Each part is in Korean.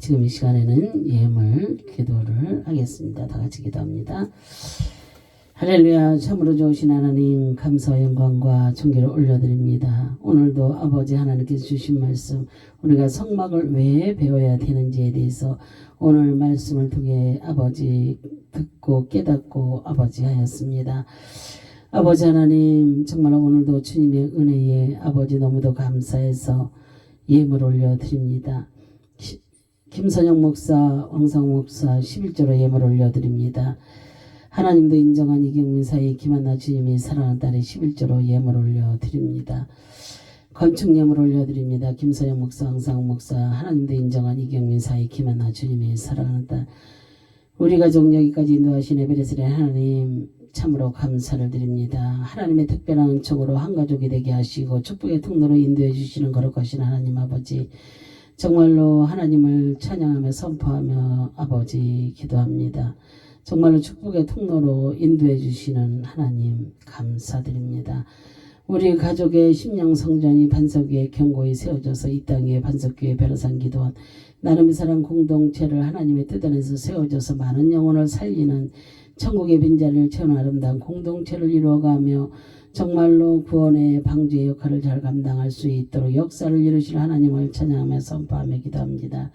지금 이 시간에는 예물 기도를 하겠습니다. 다 같이 기도합니다. 할렐루야. 참으로 좋으신 하나님, 감사와 영광과 존귀를 올려드립니다. 오늘도 아버지 하나님께서 주신 말씀, 우리가 성막을 왜 배워야 되는지에 대해서 오늘 말씀을 통해 아버지 듣고 깨닫고 아버지 하였습니다. 아버지 하나님, 정말 오늘도 주님의 은혜에 아버지 너무도 감사해서 예물 올려드립니다. 김선영 목사, 왕상 목사 11조로 예물 올려드립니다. 하나님도 인정한 이경민 사이 김한나 주님이 사랑하는 딸의 11조로 예물 올려드립니다. 건축 예물 올려드립니다. 김선영 목사, 왕상 목사, 하나님도 인정한 이경민 사이 김한나 주님이 사랑하는 딸, 우리 가족 여기까지 인도하신 에베레스의 하나님 참으로 감사를 드립니다. 하나님의 특별한 은총으로 한 가족이 되게 하시고 축복의 통로로 인도해 주시는 거룩하신 하나님 아버지, 정말로 하나님을 찬양하며 선포하며 아버지 기도합니다. 정말로 축복의 통로로 인도해 주시는 하나님 감사드립니다. 우리 가족의 심령 성전이 반석 위에 견고히 세워져서 이 땅 위에 반석 위에 변호산 기도원 나름의 사랑 공동체를 하나님의 뜻 안에서 세워져서 많은 영혼을 살리는 천국의 빈자리를 채우는 아름다운 공동체를 이루어가며 정말로 구원의 방주의 역할을 잘 감당할 수 있도록 역사를 이루실 하나님을 찬양하며 선포하며 기도합니다.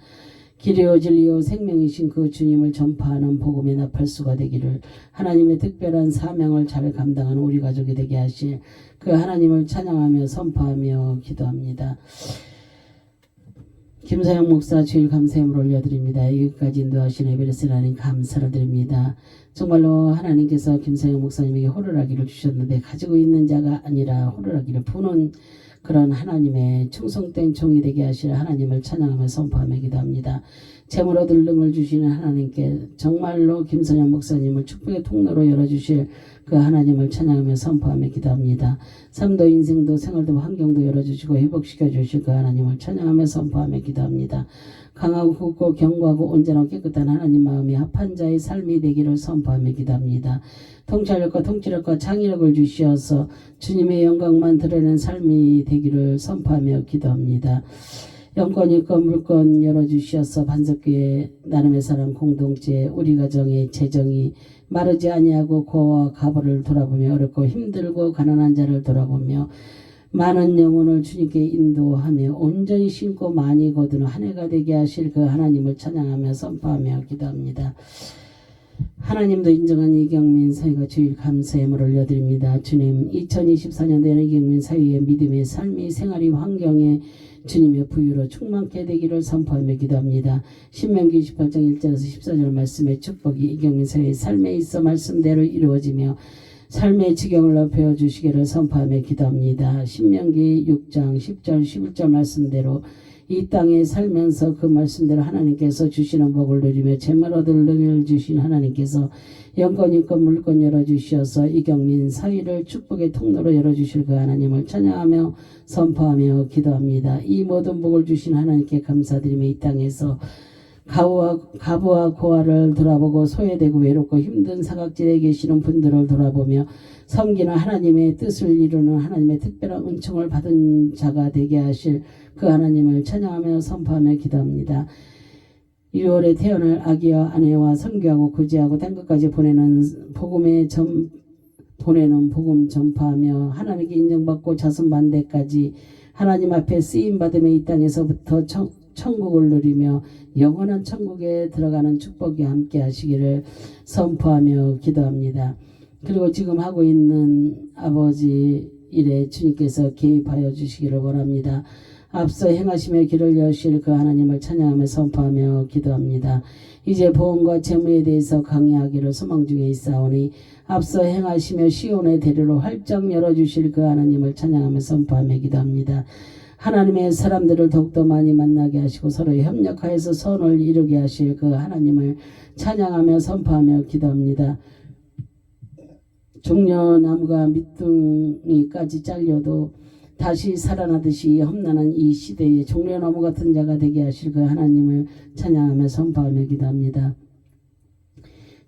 길이요 진리요 생명이신 그 주님을 전파하는 복음의 나팔수가 되기를, 하나님의 특별한 사명을 잘 감당하는 우리 가족이 되게 하실 그 하나님을 찬양하며 선포하며 기도합니다. 김사영 목사 주일 감사함을 올려드립니다. 여기까지 인도하신 에베레스트 하나님 감사를 드립니다. 정말로 하나님께서 김사영 목사님에게 호루라기를 주셨는데 가지고 있는 자가 아니라 호루라기를 부는 그런 하나님의 충성된 종이 되게 하실 하나님을 찬양하며 선포하며 기도합니다. 재물 얻을 능을 주시는 하나님께 정말로 김선영 목사님을 축복의 통로로 열어주실 그 하나님을 찬양하며 선포하며 기도합니다. 삶도 인생도 생활도 환경도 열어주시고 회복시켜 주실 그 하나님을 찬양하며 선포하며 기도합니다. 강하고 굳고 견고하고 온전하고 깨끗한 하나님 마음이 합한 자의 삶이 되기를 선포하며 기도합니다. 통찰력과 통치력과 창의력을 주시어서 주님의 영광만 드러내는 삶이 되기를 선포하며 기도합니다. 영권, 일권, 물권 열어주시어서 반석교회 나름의 사랑 공동체 우리 가정의 재정이 마르지 아니하고 고와 가보를 돌아보며 어렵고 힘들고 가난한 자를 돌아보며 많은 영혼을 주님께 인도하며 온전히 신고 많이 거두는 한 해가 되게 하실 그 하나님을 찬양하며 선포하며 기도합니다. 하나님도 인정한 이경민 사위가 주일 감사함을 올려드립니다. 주님, 2024년도에는 이경민 사위의 믿음의 삶이 생활이 환경에 주님의 부유로 충만케 되기를 선포하며 기도합니다. 신명기 28장 1절에서 14절 말씀의 축복이 이경민 사위의 삶에 있어 말씀대로 이루어지며 삶의 지경을 높여 주시기를 선포하며 기도합니다. 신명기 6장 10절 11절 말씀대로 이 땅에 살면서 그 말씀대로 하나님께서 주시는 복을 누리며 재물 얻을 능력을 주신 하나님께서 영권 인권 물권 열어주셔서 이경민 사위를 축복의 통로로 열어주실 그 하나님을 찬양하며 선포하며 기도합니다. 이 모든 복을 주신 하나님께 감사드리며 이 땅에서 가부와 고아를 돌아보고 소외되고 외롭고 힘든 사각지대에 계시는 분들을 돌아보며 섬기는 하나님의 뜻을 이루는 하나님의 특별한 은총을 받은 자가 되게 하실 그 하나님을 찬양하며 선포하며 기도합니다. 6월에 태어날 아기와 아내와 선교하고 구제하고 땅끝까지 보내는 복음 전파하며 하나님께 인정받고 자손 반대까지 하나님 앞에 쓰임받음에 이 땅에서부터 천국을 누리며 영원한 천국에 들어가는 축복이 함께 하시기를 선포하며 기도합니다. 그리고 지금 하고 있는 아버지 일에 주님께서 개입하여 주시기를 원합니다. 앞서 행하시며 길을 여실 그 하나님을 찬양하며 선포하며 기도합니다. 이제 보험과 재물에 대해서 강의하기를 소망 중에 있사오니 앞서 행하시며 시온의 대로로 활짝 열어주실 그 하나님을 찬양하며 선포하며 기도합니다. 하나님의 사람들을 더욱더 많이 만나게 하시고 서로 협력하여서 선을 이루게 하실 그 하나님을 찬양하며 선포하며 기도합니다. 종려나무가 밑둥이까지 잘려도 다시 살아나듯이 험난한 이 시대에 종려나무 같은 자가 되게 하실 그 하나님을 찬양하며 선포하며 기도합니다.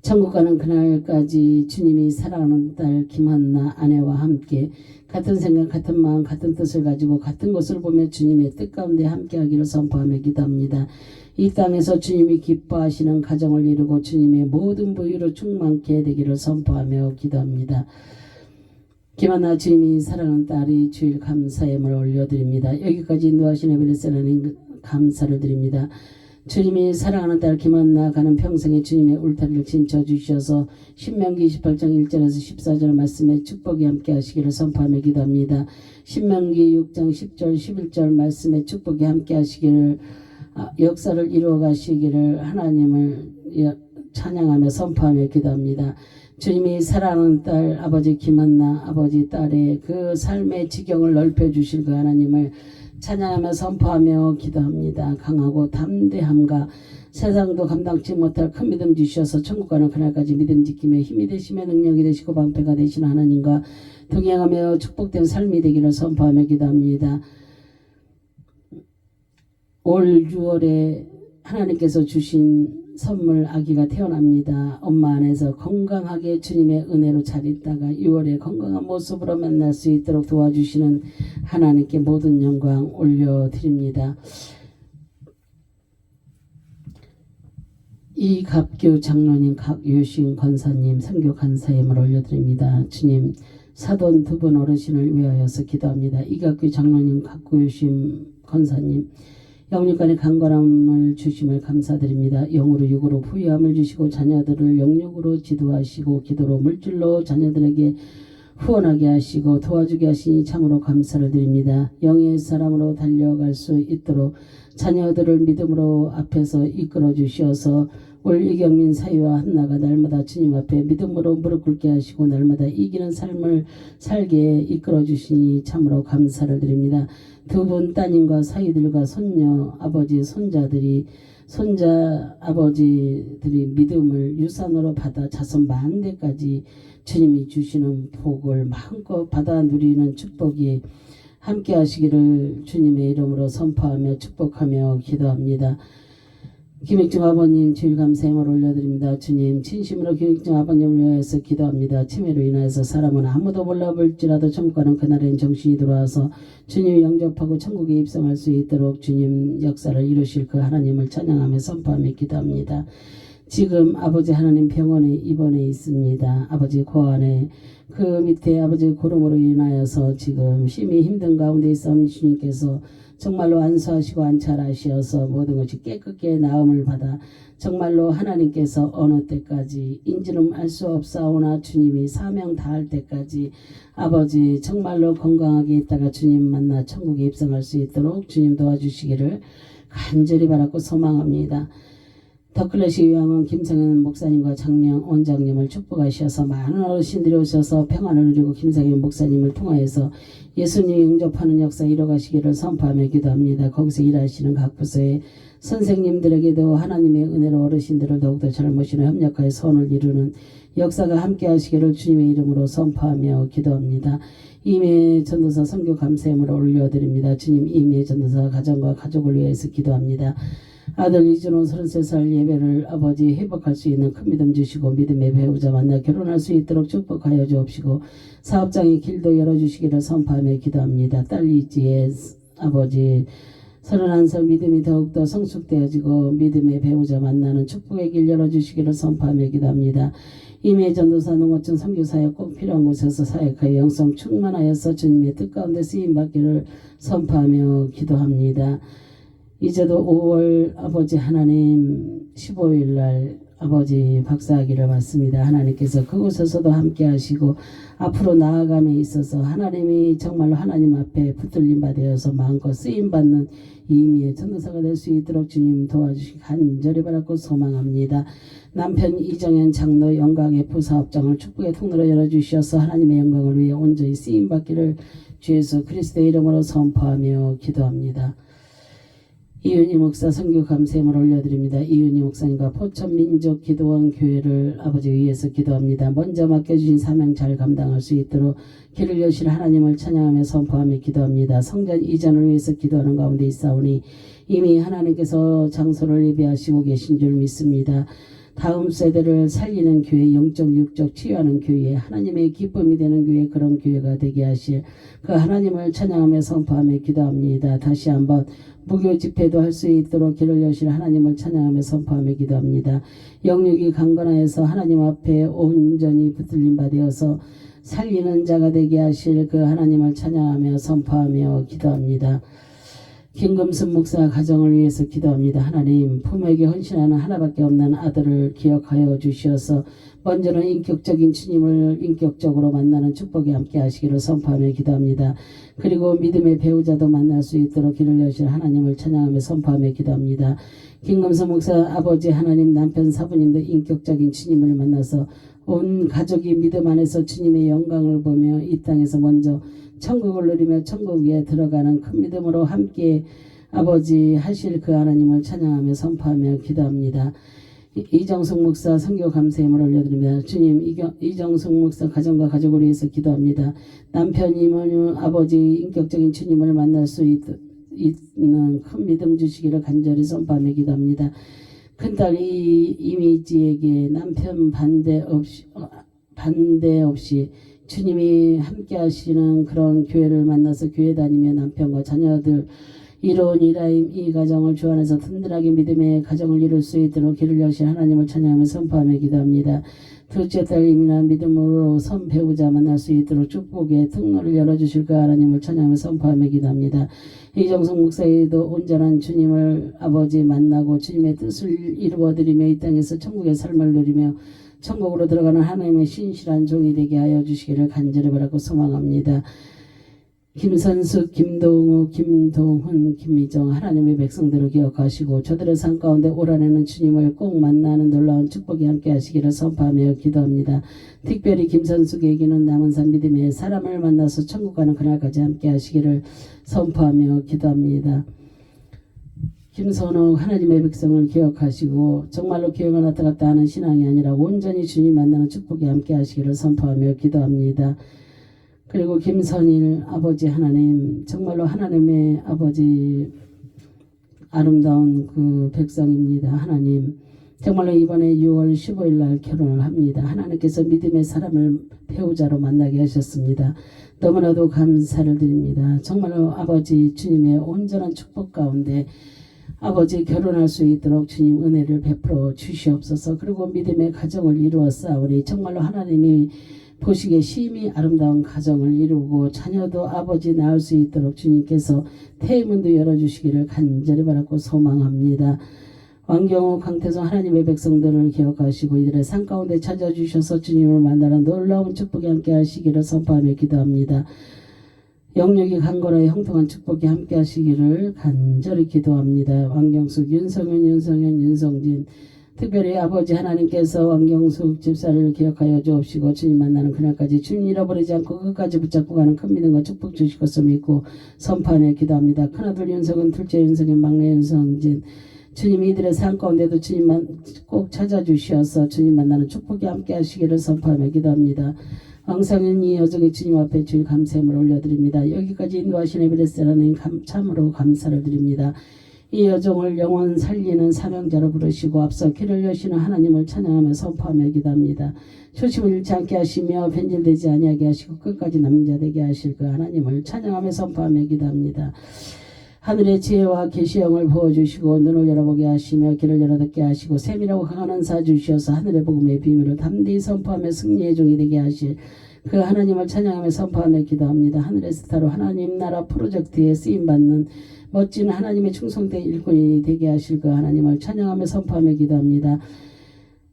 천국 가는 그날까지 주님이 사랑하는 딸 김한나 아내와 함께 같은 생각 같은 마음 같은 뜻을 가지고 같은 곳을 보며 주님의 뜻 가운데 함께하기를 선포하며 기도합니다. 이 땅에서 주님이 기뻐하시는 가정을 이루고 주님의 모든 부위로 충만케 되기를 선포하며 기도합니다. 김한나 주님이 사랑하는 딸이 주일 감사 예물을 올려드립니다. 여기까지 인도하신 에베레스라는 감사를 드립니다. 주님이 사랑하는 딸 김한나 가는 평생에 주님의 울타리를 진쳐주셔서 신명기 28장 1절에서 14절 말씀에 축복이 함께 하시기를 선포하며 기도합니다. 신명기 6장 10절 11절 말씀에 축복이 함께 하시기를 역사를 이루어 가시기를 하나님을 찬양하며 선포하며 기도합니다. 주님이 사랑하는 딸 아버지 김한나 아버지 딸의 그 삶의 지경을 넓혀주실 그 하나님을 찬양하며 선포하며 기도합니다. 강하고 담대함과 세상도 감당치 못할 큰 믿음 주셔서 천국 가는 그날까지 믿음 지키며 힘이 되시며 능력이 되시고 방패가 되시는 하나님과 동행하며 축복된 삶이 되기를 선포하며 기도합니다. 올 6월에 하나님께서 주신 선물 아기가 태어납니다. 엄마 안에서 건강하게 주님의 은혜로 잘 있다가 6월에 건강한 모습으로 만날 수 있도록 도와주시는 하나님께 모든 영광 올려드립니다. 이갑규 장로님, 각유신 권사님, 선교 간사임을 올려드립니다. 주님, 사돈 두 분 어르신을 위하여서 기도합니다. 이갑규 장로님, 각유신 권사님, 영육간의 강건함을 주심을 감사드립니다. 영으로 육으로 부유함을 주시고 자녀들을 영육으로 지도하시고 기도로 물질로 자녀들에게 후원하게 하시고 도와주게 하시니 참으로 감사를 드립니다. 영의 사람으로 달려갈 수 있도록 자녀들을 믿음으로 앞에서 이끌어 주셔서 올 이경민 사위와 한나가 날마다 주님 앞에 믿음으로 무릎 꿇게 하시고 날마다 이기는 삶을 살게 이끌어 주시니 참으로 감사를 드립니다. 두 분 따님과 사위들과 손녀 아버지 손자 아버지들이 믿음을 유산으로 받아 자손 만대까지 주님이 주시는 복을 마음껏 받아 누리는 축복이 함께 하시기를 주님의 이름으로 선포하며 축복하며 기도합니다. 김익중 아버님 주일감사행을 올려드립니다. 주님 진심으로 김익중 아버님을 위해서 기도합니다. 치매로 인하여서 사람은 아무도 몰라볼지라도 천국 가는 그날엔 정신이 돌아와서 주님이 영접하고 천국에 입성할 수 있도록 주님 역사를 이루실 그 하나님을 찬양하며 선포하며 기도합니다. 지금 아버지 하나님 병원에 입원해 있습니다. 아버지 고안에 그 밑에 아버지 고름으로 인하여서 지금 심히 힘든 가운데 있사오니 주님께서 정말로 안수하시고 안찰하시어서 모든 것이 깨끗게 나음을 받아 정말로 하나님께서 어느 때까지 인지는 알 수 없사오나 주님이 사명 다할 때까지 아버지 정말로 건강하게 있다가 주님 만나 천국에 입성할 수 있도록 주님 도와주시기를 간절히 바라고 소망합니다. 더클래시 요양원 김성현 목사님과 장명 원장님을 축복하셔서 많은 어르신들이 오셔서 평안을 누리고 김성현 목사님을 통하여서 예수님이 응접하는 역사 이뤄가시기를 선포하며 기도합니다. 거기서 일하시는 각 부서의 선생님들에게도 하나님의 은혜로 어르신들을 더욱더 잘 모시는 협력하여 선을 이루는 역사가 함께 하시기를 주님의 이름으로 선포하며 기도합니다. 이미혜 전도사 선교 감사함을 올려드립니다. 주님, 이미혜 전도사 가정과 가족을 위해서 기도합니다. 아들 이준호 33살 예배를 아버지 회복할 수 있는 큰 믿음 주시고 믿음의 배우자 만나 결혼할 수 있도록 축복하여 주옵시고 사업장의 길도 열어주시기를 선포하며 기도합니다. 딸 이지의 아버지 31살 믿음이 더욱더 성숙되어지고 믿음의 배우자 만나는 축복의 길 열어주시기를 선포하며 기도합니다. 이미혜 전도사 농어촌 선교사역 꼭 필요한 곳에서 사역하여 영성 충만하여서 주님의 뜻 가운데 쓰임받기를 선포하며 기도합니다. 이제도 5월 아버지 하나님 15일 날 아버지 박사학위를 받습니다. 하나님께서 그곳에서도 함께 하시고 앞으로 나아감에 있어서 하나님이 정말로 하나님 앞에 붙들림 받아서 마음껏 쓰임받는 이미의 전도사가 될 수 있도록 주님 도와주시기 간절히 바라고 소망합니다. 남편 이정현 장로 영광의 부사업장을 축복의 통로로 열어주셔서 하나님의 영광을 위해 온전히 쓰임받기를 주 예수 그리스도의 이름으로 선포하며 기도합니다. 이윤희 목사 선교 감사함을 올려드립니다. 이윤희 목사님과 포천민족기도원 교회를 아버지 위해서 기도합니다. 먼저 맡겨주신 사명 잘 감당할 수 있도록 길을 여실 하나님을 찬양하며 선포하며 기도합니다. 성전 이전을 위해서 기도하는 가운데 있사오니 이미 하나님께서 장소를 예비하시고 계신 줄 믿습니다. 다음 세대를 살리는 교회, 영적 육적 치유하는 교회, 하나님의 기쁨이 되는 교회, 그런 교회가 되게 하실 그 하나님을 찬양하며 선포하며 기도합니다. 다시 한번 무교 집회도 할 수 있도록 길을 여실 하나님을 찬양하며 선포하며 기도합니다. 영육이 강건하여서 하나님 앞에 온전히 붙들림 받아서 살리는 자가 되게 하실 그 하나님을 찬양하며 선포하며 기도합니다. 김금순 목사 가정을 위해서 기도합니다. 하나님, 품에게 헌신하는 하나밖에 없는 아들을 기억하여 주시어서 먼저는 인격적인 주님을 인격적으로 만나는 축복이 함께 하시기를 선포하며 기도합니다. 그리고 믿음의 배우자도 만날 수 있도록 길을 여실 하나님을 찬양하며 선포하며 기도합니다. 김금순 목사 아버지 하나님, 남편 사부님도 인격적인 주님을 만나서 온 가족이 믿음 안에서 주님의 영광을 보며 이 땅에서 먼저 천국을 누리며 천국 위에 들어가는 큰 믿음으로 함께 아버지 하실 그 하나님을 찬양하며 선포하며 기도합니다. 이정숙 목사 선교 감사함을 올려드립니다. 주님, 이정숙 목사 가정과 가족을 위해서 기도합니다. 남편 이모님 아버지 인격적인 주님을 만날 수 있는 큰 믿음 주시기를 간절히 선포하며 기도합니다. 큰딸 이미지에게 남편 반대 없이 주님이 함께 하시는 그런 교회를 만나서 교회 다니며 남편과 자녀들 이로운 이라임 이 가정을 주 안에서 든든하게 믿음의 가정을 이룰 수 있도록 길을 여신 하나님을 찬양하며 선포하며 기도합니다. 둘째 딸 이민아 믿음으로 선 배우자 만날 수 있도록 축복의 통로를 열어주실 그 하나님을 찬양하며 선포하며 기도합니다. 이정성 목사에도 온전한 주님을 아버지 만나고 주님의 뜻을 이루어드리며 이 땅에서 천국의 삶을 누리며 천국으로 들어가는 하나님의 신실한 종이 되게 하여 주시기를 간절히 바라고 소망합니다. 김선숙, 김동우, 김동훈, 김미정 하나님의 백성들을 기억하시고 저들의 삶 가운데 올 한해는 주님을 꼭 만나는 놀라운 축복이 함께 하시기를 선포하며 기도합니다. 특별히 김선숙에게는 남은 삶 믿음의 사람을 만나서 천국 가는 그날까지 함께 하시기를 선포하며 기도합니다. 김선옥 하나님의 백성을 기억하시고 정말로 교회만 왔다 갔다 하는 신앙이 아니라 온전히 주님 만나는 축복이 함께 하시기를 선포하며 기도합니다. 그리고 김선일 아버지 하나님, 정말로 하나님의 아버지 아름다운 그 백성입니다. 하나님, 정말로 이번에 6월 15일 날 결혼을 합니다. 하나님께서 믿음의 사람을 배우자로 만나게 하셨습니다. 너무나도 감사를 드립니다. 정말로 아버지 주님의 온전한 축복 가운데 아버지 결혼할 수 있도록 주님 은혜를 베풀어 주시옵소서. 그리고 믿음의 가정을 이루어 싸우니 정말로 하나님이 보시기에 심히 아름다운 가정을 이루고 자녀도 아버지 낳을 수 있도록 주님께서 태문도 열어주시기를 간절히 바라고 소망합니다. 왕경호 강태성 하나님의 백성들을 기억하시고 이들의 삶 가운데 찾아주셔서 주님을 만나는 놀라운 축복이 함께 하시기를 선포하며 기도합니다. 영육이 강건하여 형통한 축복이 함께 하시기를 간절히 기도합니다. 왕경숙, 윤성현, 윤성진 특별히 아버지 하나님께서 왕경숙 집사를 기억하여 주옵시고 주님 만나는 그날까지 주님 잃어버리지 않고 끝까지 붙잡고 가는 큰 믿음과 축복 주실 것을 믿고 선포하며 기도합니다. 큰아들 윤석은, 둘째 윤석인, 막내 윤성진, 주님 이들의 삶 가운데도 주님만 꼭 찾아주시어서 주님 만나는 축복이 함께 하시기를 선포하며 기도합니다. 왕상현 이 여정이 주님 앞에 주일 감사함을 올려드립니다. 여기까지 인도하신 에베레스트 하나님 참으로 감사를 드립니다. 이 여정을 영원 살리는 사명자로 부르시고 앞서 길을 여시는 하나님을 찬양하며 선포하며 기도합니다. 초심을 잃지 않게 하시며 변질되지 아니하게 하시고 끝까지 남은 자 되게 하실 그 하나님을 찬양하며 선포하며 기도합니다. 하늘의 지혜와 계시형을 부어주시고 눈을 열어보게 하시며 길을 열어듣게 하시고 세밀하고 강한 은사 주시어서 하늘의 복음의 비밀을 담대히 선포하며 승리의 종이 되게 하실 그 하나님을 찬양하며 선포하며 기도합니다. 하늘의 스타로 하나님 나라 프로젝트에 쓰임받는 멋진 하나님의 충성된 일꾼이 되게 하실 그 하나님을 찬양하며 선포하며 기도합니다.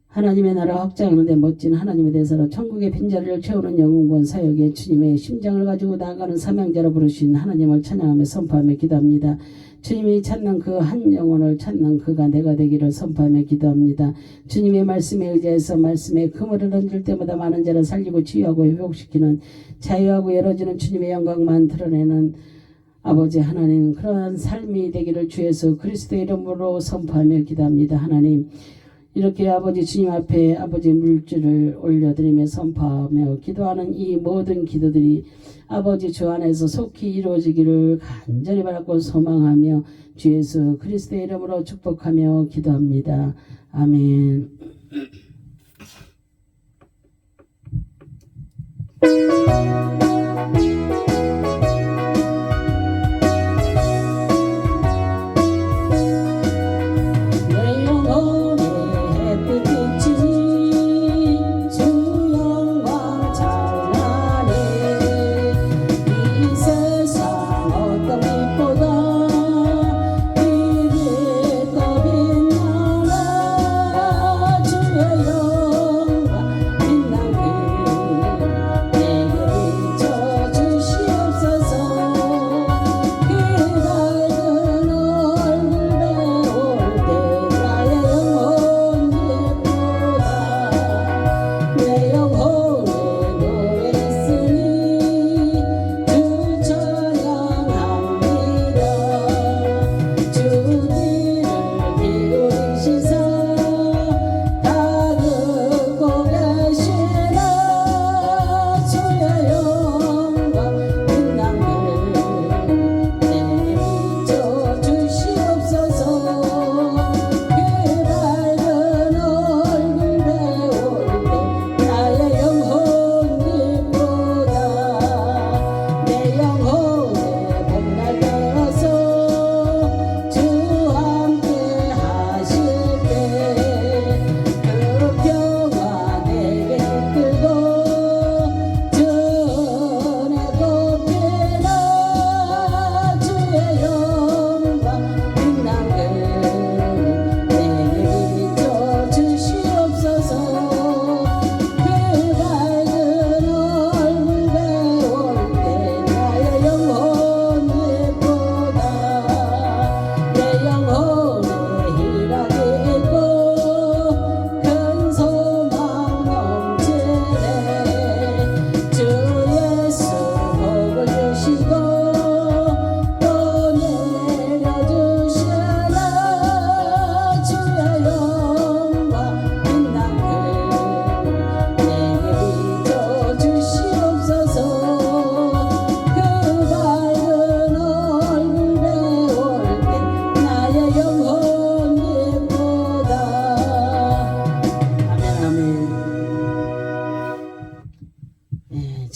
하나님의 나라 확장하는데 멋진 하나님의 대사로 천국의 빈자리를 채우는 영웅권 사역에 주님의 심장을 가지고 나아가는 사명자로 부르신 하나님을 찬양하며 선포하며 기도합니다. 주님이 찾는 그 한 영혼을 찾는 그가 내가 되기를 선포하며 기도합니다. 주님의 말씀에 의지해서 말씀에 그물을 던질 때마다 많은 자를 살리고 치유하고 회복시키는 자유하고 열어지는 주님의 영광만 드러내는 아버지 하나님, 그러한 삶이 되기를 주 예수 그리스도의 이름으로 선포하며 기도합니다. 하나님, 이렇게 아버지 주님 앞에 아버지 물질을 올려드리며 선포하며 기도하는 이 모든 기도들이 아버지 주 안에서 속히 이루어지기를 간절히 바라고 소망하며 주 예수 그리스도의 이름으로 축복하며 기도합니다. 아멘.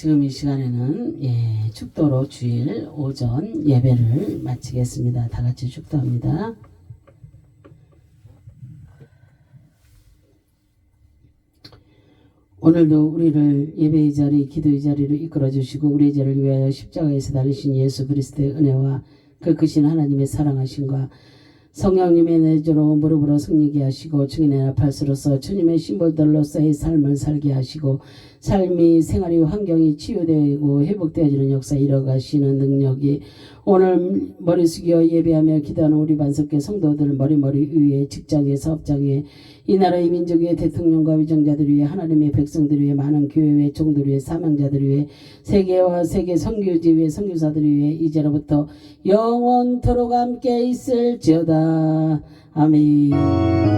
지금 이 시간에는 축도로 주일 오전 예배를 마치겠습니다. 다 같이 축도합니다. 오늘도 우리를 예배의 자리, 기도의 자리로 이끌어 주시고 우리의 죄를 위하여 십자가에서 달리신 예수 그리스도의 은혜와 그 크신 하나님의 사랑하심과 성령님의 내조로 무릎으로 승리게 하시고 증인의 나팔수로서 주님의 심볼들로서의 삶을 살게 하시고 삶이 생활이 환경이 치유되고 회복되어지는 역사 이뤄가시는 능력이 오늘 머리 숙여 예배하며 기도하는 우리 반석교 성도들 머리 위에 직장에 사업장에 이 나라의 민족의 대통령과 위정자들 위해 하나님의 백성들 위해 많은 교회의 종들 위해 사명자들 위해 세계와 세계 선교지 위해 선교사들 위해 이제로부터 영원토록 함께 있을지어다. 아멘.